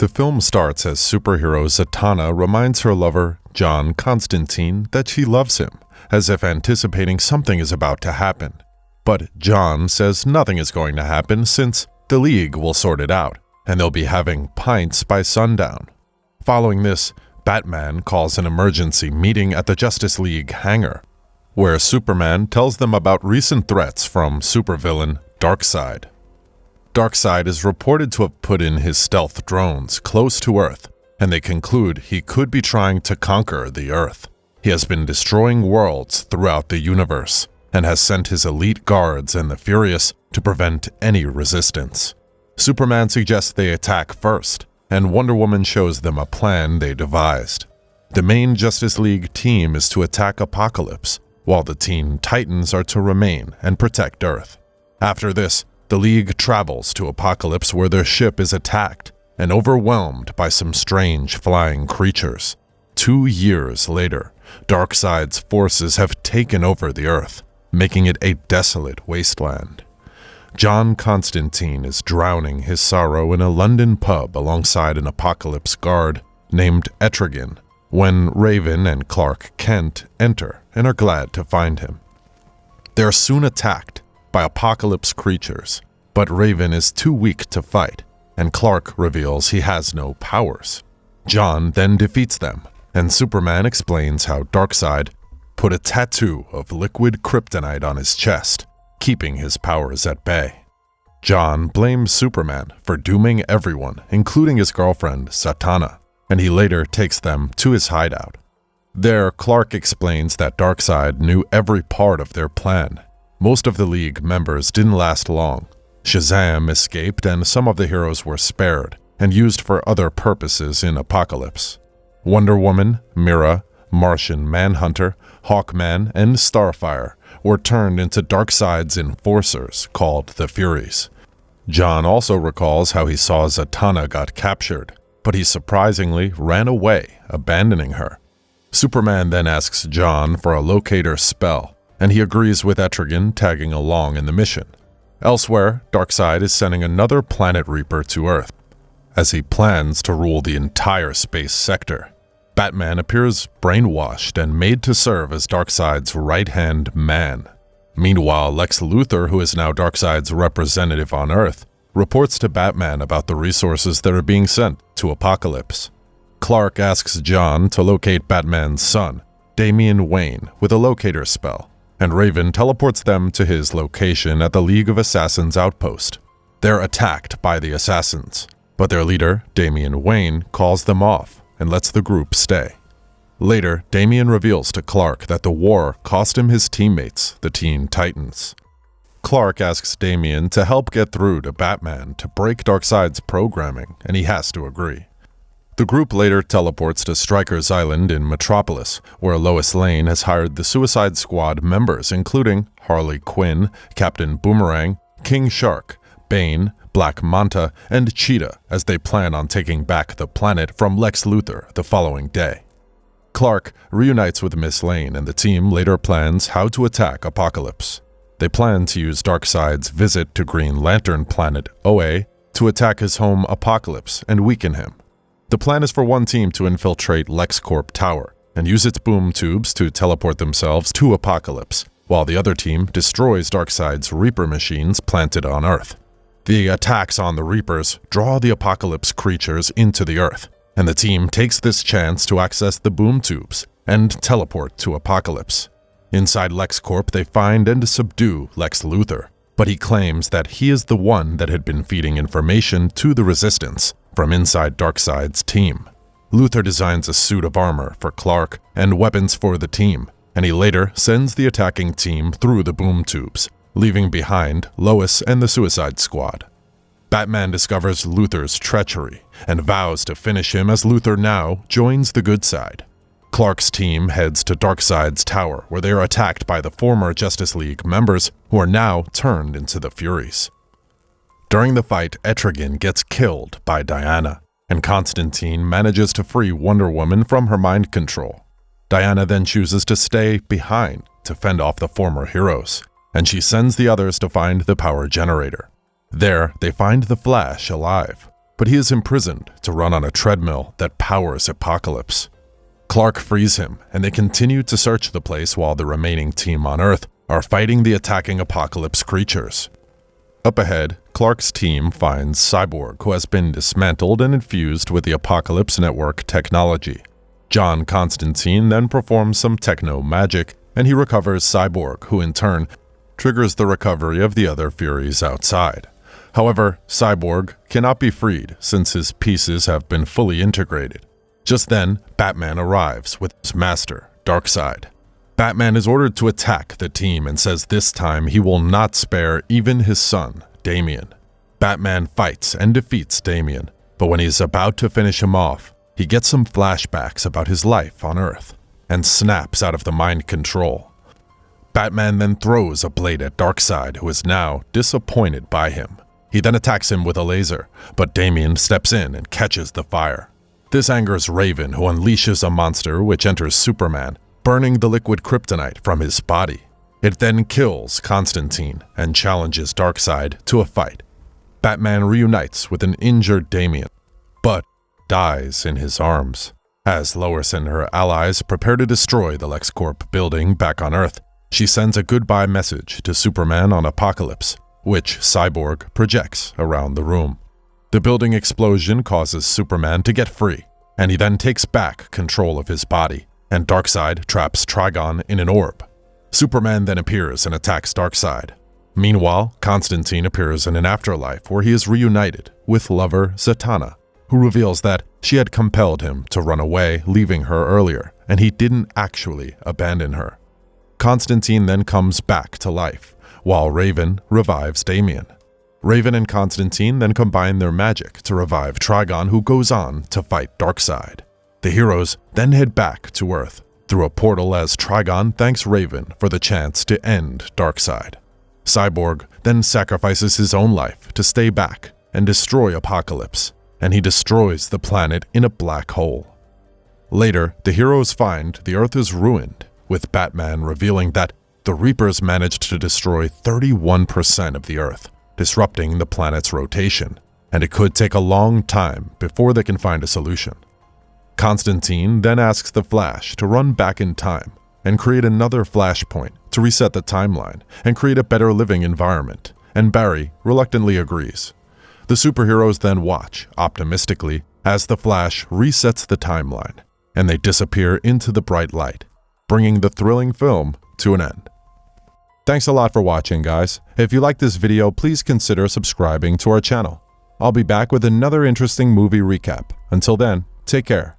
The film starts as superhero Zatanna reminds her lover, John Constantine, that she loves him, as if anticipating something is about to happen. But John says nothing is going to happen since the League will sort it out, and they'll be having pints by sundown. Following this, Batman calls an emergency meeting at the Justice League hangar, where Superman tells them about recent threats from supervillain Darkseid. Darkseid is reported to have put in his stealth drones close to Earth, and they conclude he could be trying to conquer the Earth. He has been destroying worlds throughout the universe, and has sent his elite guards and the Furious to prevent any resistance. Superman suggests they attack first, and Wonder Woman shows them a plan they devised. The main Justice League team is to attack Apokolips, while the Teen Titans are to remain and protect Earth. After this, the League travels to Apokolips where their ship is attacked and overwhelmed by some strange flying creatures. 2 years later, Darkseid's forces have taken over the Earth, making it a desolate wasteland. John Constantine is drowning his sorrow in a London pub alongside an Apokolips guard named Etrigan, when Raven and Clark Kent enter and are glad to find him. They are soon attacked by Apokolips creatures, but Raven is too weak to fight, and Clark reveals he has no powers. John then defeats them, and Superman explains how Darkseid put a tattoo of liquid kryptonite on his chest, keeping his powers at bay. John blames Superman for dooming everyone, including his girlfriend, Zatanna, and he later takes them to his hideout. There, Clark explains that Darkseid knew every part of their plan. Most of the League members didn't last long. Shazam escaped and some of the heroes were spared and used for other purposes in Apokolips. Wonder Woman, Mira, Martian Manhunter, Hawkman, and Starfire were turned into Darkseid's enforcers called the Furies. John also recalls how he saw Zatanna got captured, but he surprisingly ran away, abandoning her. Superman then asks John for a locator spell, and he agrees with Etrigan tagging along in the mission. Elsewhere, Darkseid is sending another Planet Reaper to Earth, as he plans to rule the entire space sector. Batman appears brainwashed and made to serve as Darkseid's right-hand man. Meanwhile, Lex Luthor, who is now Darkseid's representative on Earth, reports to Batman about the resources that are being sent to Apokolips. Clark asks John to locate Batman's son, Damian Wayne, with a locator spell, and Raven teleports them to his location at the League of Assassins outpost. They're attacked by the assassins, but their leader, Damian Wayne, calls them off and lets the group stay. Later, Damian reveals to Clark that the war cost him his teammates, the Teen Titans. Clark asks Damian to help get through to Batman to break Darkseid's programming, and he has to agree. The group later teleports to Stryker's Island in Metropolis, where Lois Lane has hired the Suicide Squad members including Harley Quinn, Captain Boomerang, King Shark, Bane, Black Manta, and Cheetah as they plan on taking back the planet from Lex Luthor the following day. Clark reunites with Miss Lane, and the team later plans how to attack Apokolips. They plan to use Darkseid's visit to Green Lantern planet Oa to attack his home Apokolips and weaken him. The plan is for one team to infiltrate LexCorp Tower and use its boom tubes to teleport themselves to Apokolips, while the other team destroys Darkseid's Reaper machines planted on Earth. The attacks on the Reapers draw the Apokolips creatures into the Earth, and the team takes this chance to access the boom tubes and teleport to Apokolips. Inside LexCorp, they find and subdue Lex Luthor, but he claims that he is the one that had been feeding information to the Resistance from inside Darkseid's team. Luthor designs a suit of armor for Clark and weapons for the team, and he later sends the attacking team through the boom tubes, leaving behind Lois and the Suicide Squad. Batman discovers Luthor's treachery and vows to finish him as Luthor now joins the good side. Clark's team heads to Darkseid's tower, where they are attacked by the former Justice League members who are now turned into the Furies. During the fight, Etrigan gets killed by Diana, and Constantine manages to free Wonder Woman from her mind control. Diana then chooses to stay behind to fend off the former heroes, and she sends the others to find the power generator. There, they find the Flash alive. but he is imprisoned to run on a treadmill that powers Apocalypse. Clark frees him, and they continue to search the place while the remaining team on Earth are fighting the attacking Apocalypse creatures. Up ahead, Clark's team finds Cyborg, who has been dismantled and infused with the Apocalypse Network technology. John Constantine then performs some techno magic, and he recovers Cyborg, who in turn triggers the recovery of the other Furies outside. However, Cyborg cannot be freed since his pieces have been fully integrated. Just then, Batman arrives with his master, Darkseid. Batman is ordered to attack the team and says this time he will not spare even his son, Damian. Batman fights and defeats Damian, but when he's about to finish him off, he gets some flashbacks about his life on Earth and snaps out of the mind control. Batman then throws a blade at Darkseid, who is now disappointed by him. He then attacks him with a laser, but Damian steps in and catches the fire. This angers Raven, who unleashes a monster which enters Superman, burning the liquid kryptonite from his body. It then kills Constantine and challenges Darkseid to a fight. Batman reunites with an injured Damian, but dies in his arms. As Lois and her allies prepare to destroy the LexCorp building back on Earth, she sends a goodbye message to Superman on Apocalypse, which Cyborg projects around the room. The building explosion causes Superman to get free, and he then takes back control of his body, and Darkseid traps Trigon in an orb. Superman then appears and attacks Darkseid. Meanwhile, Constantine appears in an afterlife where he is reunited with lover Zatanna, who reveals that she had compelled him to run away, leaving her earlier, and he didn't actually abandon her. Constantine then comes back to life, while Raven revives Damian. Raven and Constantine then combine their magic to revive Trigon, who goes on to fight Darkseid. The heroes then head back to Earth through a portal as Trigon thanks Raven for the chance to end Darkseid. Cyborg then sacrifices his own life to stay back and destroy Apocalypse, and he destroys the planet in a black hole. Later, the heroes find the Earth is ruined, with Batman revealing that the Reapers managed to destroy 31% of the Earth, disrupting the planet's rotation, and it could take a long time before they can find a solution. Constantine then asks the Flash to run back in time and create another flashpoint to reset the timeline and create a better living environment, and Barry reluctantly agrees. The superheroes then watch, optimistically, as the Flash resets the timeline, and they disappear into the bright light, bringing the thrilling film to an end. Thanks a lot for watching, guys. If you like this video, please consider subscribing to our channel. I'll be back with another interesting movie recap. Until then, take care.